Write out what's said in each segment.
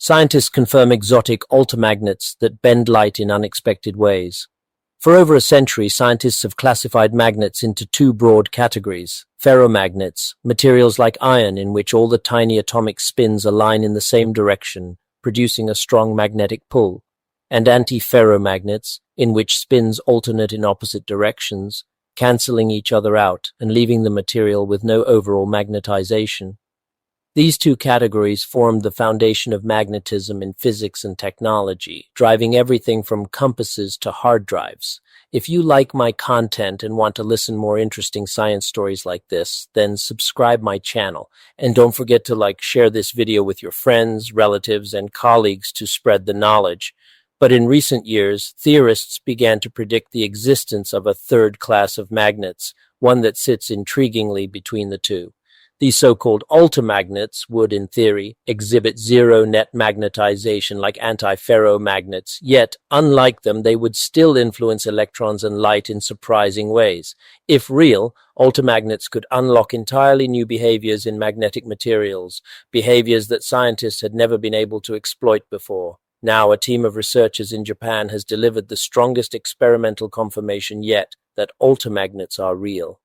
Scientists confirm exotic altermagnets that bend light in unexpected ways. For over a century, scientists have classified magnets into two broad categories: ferromagnets, materials like iron in which all the tiny atomic spins align in the same direction, producing a strong magnetic pull, and antiferromagnets, in which spins alternate in opposite directions, cancelling each other out and leaving the material with no overall magnetization. These two categories formed the foundation of magnetism in physics and technology, driving everything from compasses to hard drives. If you like my content and want to listen more interesting science stories like this, then subscribe my channel. And don't forget to share this video with your friends, relatives, and colleagues to spread the knowledge. But in recent years, theorists began to predict the existence of a third class of magnets, one that sits intriguingly between the two. These so-called altermagnets would, in theory, exhibit zero net magnetization like antiferromagnets, yet, unlike them, they would still influence electrons and light in surprising ways. If real, altermagnets could unlock entirely new behaviors in magnetic materials, behaviors that scientists had never been able to exploit before. Now, a team of researchers in Japan has delivered the strongest experimental confirmation yet that altermagnets are real.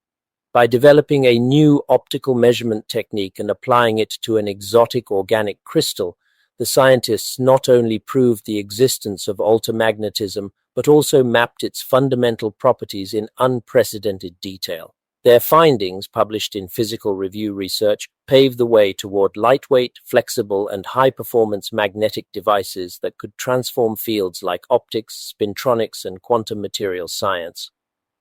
By developing a new optical measurement technique and applying it to an exotic organic crystal, the scientists not only proved the existence of altermagnetism, but also mapped its fundamental properties in unprecedented detail. Their findings, published in Physical Review Research, paved the way toward lightweight, flexible, and high-performance magnetic devices that could transform fields like optics, spintronics, and quantum materials science.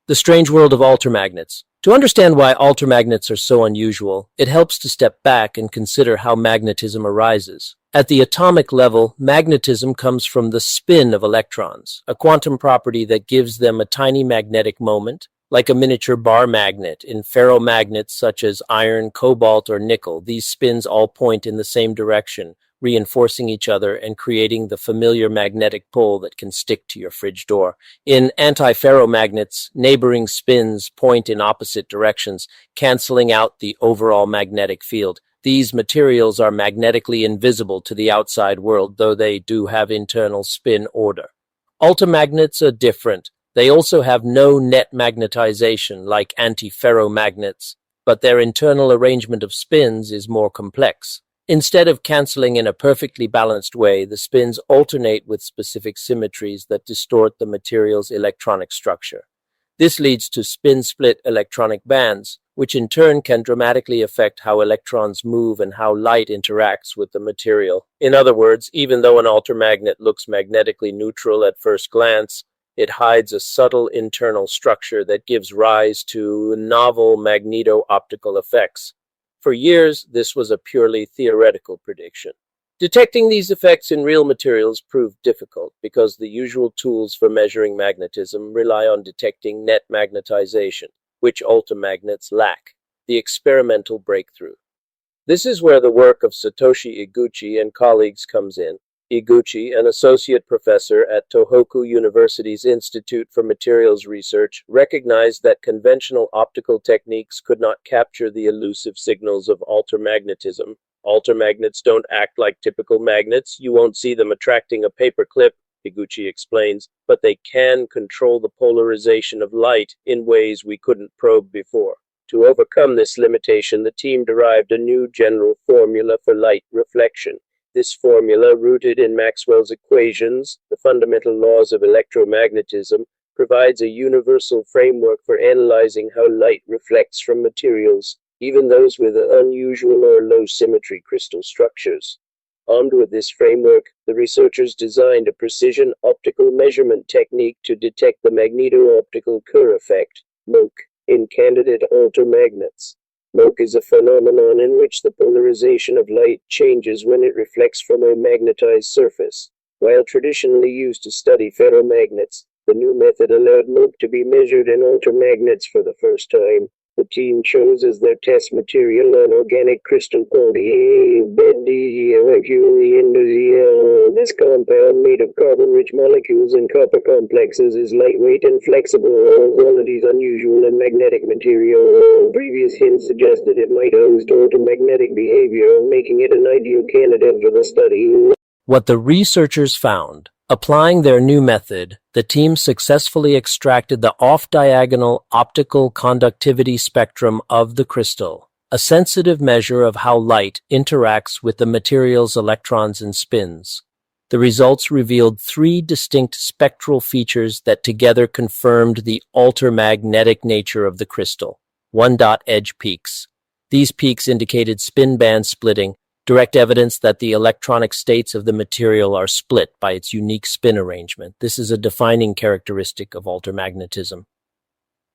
The strange world of altermagnets. To understand why altermagnets are so unusual, it helps to step back and consider how magnetism arises. At the atomic level, magnetism comes from the spin of electrons, a quantum property that gives them a tiny magnetic moment, like a miniature bar magnet. In ferromagnets such as iron, cobalt, or nickel, these spins all point in the same direction, reinforcing each other and creating the familiar magnetic pull that can stick to your fridge door. In antiferromagnets, neighboring spins point in opposite directions, canceling out the overall magnetic field. These materials are magnetically invisible to the outside world, though they do have internal spin order. Altermagnets are different. They also have no net magnetization like antiferromagnets, but their internal arrangement of spins is more complex. Instead of canceling in a perfectly balanced way, the spins alternate with specific symmetries that distort the material's electronic structure. This leads to spin-split electronic bands, which in turn can dramatically affect how electrons move and how light interacts with the material. In other words, even though an altermagnet looks magnetically neutral at first glance, it hides a subtle internal structure that gives rise to novel magneto-optical effects. For years, this was a purely theoretical prediction. Detecting these effects in real materials proved difficult because the usual tools for measuring magnetism rely on detecting net magnetization, which altermagnets lack, the experimental breakthrough. This is where the work of Satoshi Iguchi and colleagues comes in. Iguchi, an associate professor at Tohoku University's Institute for Materials Research, recognized that conventional optical techniques could not capture the elusive signals of altermagnetism. Altermagnets don't act like typical magnets. You won't see them attracting a paper clip, Iguchi explains, but they can control the polarization of light in ways we couldn't probe before. To overcome this limitation, the team derived a new general formula for light reflection. This formula, rooted in Maxwell's equations, the fundamental laws of electromagnetism, provides a universal framework for analyzing how light reflects from materials, even those with unusual or low-symmetry crystal structures. Armed with this framework, the researchers designed a precision optical measurement technique to detect the magneto-optical Kerr effect, MOKE, in candidate altermagnets. MOKE is a phenomenon in which the polarization of light changes when it reflects from a magnetized surface. While traditionally used to study ferromagnets, the new method allowed MOKE to be measured in altermagnets for the first time. The team chose as their test material an organic crystal called bendium. This compound, made of carbon-rich molecules and copper complexes, is lightweight and flexible, qualities unusual in magnetic material. Previous hints suggested it might host altermagnetic behavior, making it an ideal candidate for the study. What the researchers found: applying their new method, the team successfully extracted the off-diagonal optical conductivity spectrum of the crystal, a sensitive measure of how light interacts with the material's electrons and spins. The results revealed three distinct spectral features that together confirmed the altermagnetic nature of the crystal. 1-dot edge peaks. These peaks indicated spin band splitting, direct evidence that the electronic states of the material are split by its unique spin arrangement. This is a defining characteristic of altermagnetism.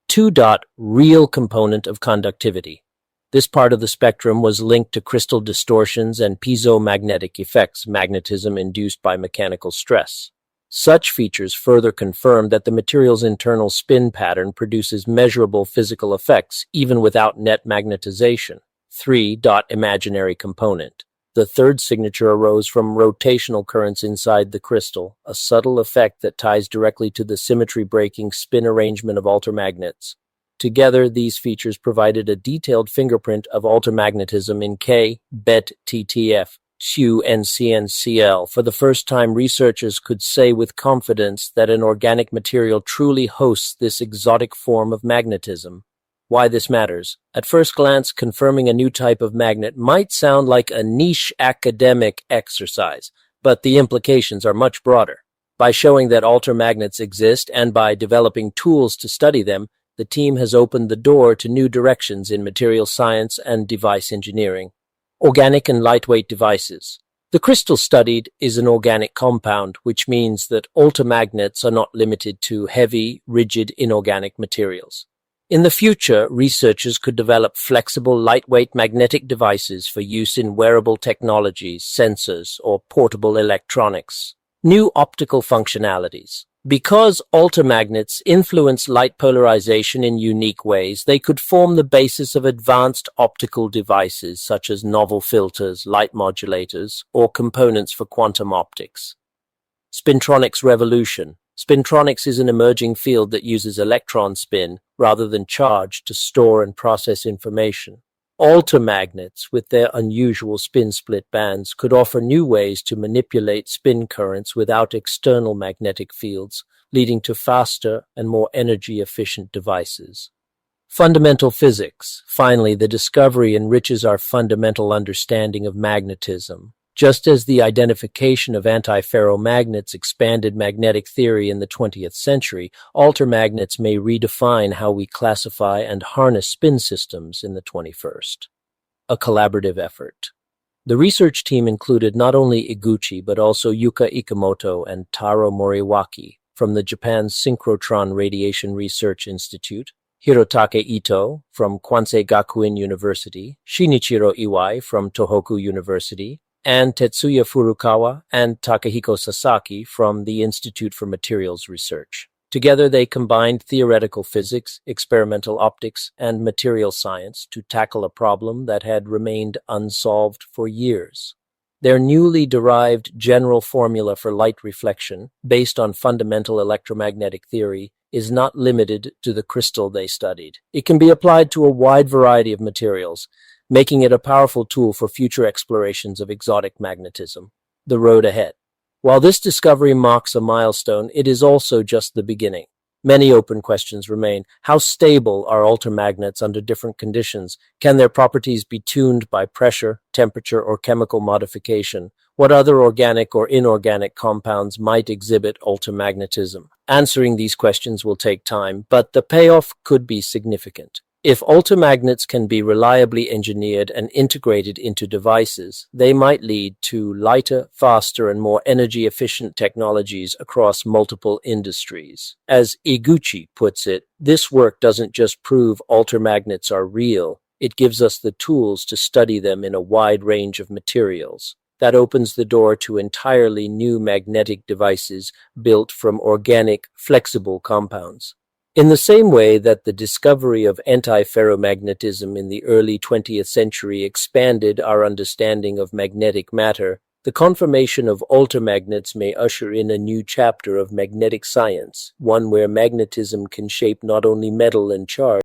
2-dot real component of conductivity. This part of the spectrum was linked to crystal distortions and piezomagnetic effects, magnetism induced by mechanical stress. Such features further confirm that the material's internal spin pattern produces measurable physical effects, even without net magnetization. 3-dot imaginary component. The third signature arose from rotational currents inside the crystal, a subtle effect that ties directly to the symmetry-breaking spin arrangement of altermagnets. Together, these features provided a detailed fingerprint of altermagnetism in K, BET, TTF, SU, and CNCl. For the first time, researchers could say with confidence that an organic material truly hosts this exotic form of magnetism. Why this matters? At first glance, confirming a new type of magnet might sound like a niche academic exercise, but the implications are much broader. By showing that altermagnets exist and by developing tools to study them, the team has opened the door to new directions in material science and device engineering. Organic and lightweight devices. The crystal studied is an organic compound, which means that altermagnets are not limited to heavy, rigid, inorganic materials. In the future, researchers could develop flexible, lightweight magnetic devices for use in wearable technologies, sensors, or portable electronics. New optical functionalities. Because altermagnets influence light polarization in unique ways, they could form the basis of advanced optical devices such as novel filters, light modulators, or components for quantum optics. Spintronics revolution. Spintronics is an emerging field that uses electron spin rather than charge to store and process information. Altermagnets, with their unusual spin-split bands, could offer new ways to manipulate spin currents without external magnetic fields, leading to faster and more energy-efficient devices. Fundamental physics. Finally, the discovery enriches our fundamental understanding of magnetism. Just as the identification of antiferromagnets expanded magnetic theory in the 20th century, altermagnets may redefine how we classify and harness spin systems in the 21st. A collaborative effort. The research team included not only Iguchi but also Yuka Ikamoto and Taro Moriwaki from the Japan's Synchrotron Radiation Research Institute, Hirotake Ito from Kwansei Gakuin University, Shinichiro Iwai from Tohoku University, and Tetsuya Furukawa and Takahiko Sasaki from the Institute for Materials Research. Together they combined theoretical physics, experimental optics, and material science to tackle a problem that had remained unsolved for years. Their newly derived general formula for light reflection, based on fundamental electromagnetic theory, is not limited to the crystal they studied. It can be applied to a wide variety of materials, making it a powerful tool for future explorations of exotic magnetism. The road ahead. While this discovery marks a milestone, it is also just the beginning. Many open questions remain. How stable are altermagnets under different conditions? Can their properties be tuned by pressure, temperature, or chemical modification? What other organic or inorganic compounds might exhibit altermagnetism? Answering these questions will take time, but the payoff could be significant. If altermagnets can be reliably engineered and integrated into devices, they might lead to lighter, faster, and more energy-efficient technologies across multiple industries. As Iguchi puts it, this work doesn't just prove altermagnets are real, it gives us the tools to study them in a wide range of materials. That opens the door to entirely new magnetic devices built from organic, flexible compounds. In the same way that the discovery of antiferromagnetism in the early 20th century expanded our understanding of magnetic matter, the confirmation of altermagnets may usher in a new chapter of magnetic science, one where magnetism can shape not only metal and charge,